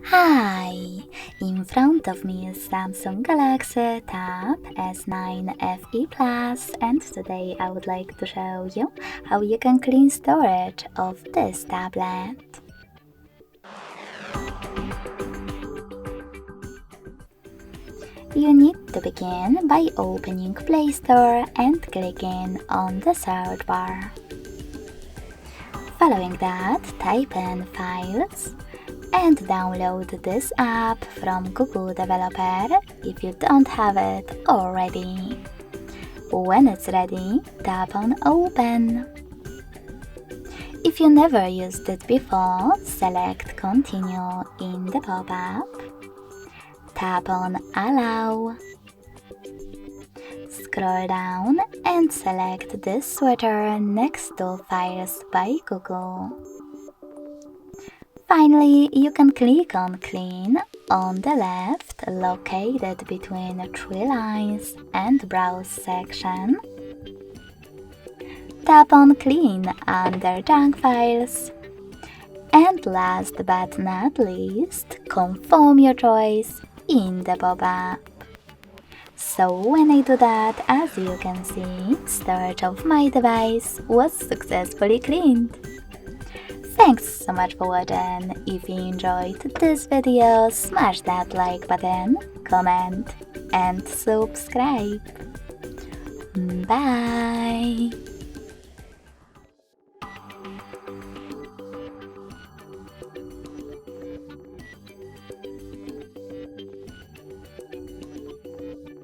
Hi! In front of me is Samsung Galaxy Tab S9 FE Plus, and today I would like to show you how you can clean storage of this tablet. You need to begin by opening Play Store and clicking on the search bar. Following that, type in Files and download this app from Google Developer if you don't have it already. When it's ready, tap on Open. If you never used it before, select Continue in the pop-up. Tap on Allow. Scroll down and select this sweater next to Files by Google. Finally, you can click on Clean on the left, located between three lines and Browse section. Tap on Clean under Junk Files. And last but not least, confirm your choice in the pop-up. So when I do that, as you can see, storage of my device was successfully cleaned. Thanks so much for watching. If you enjoyed this video, smash that like button, comment and subscribe. Bye!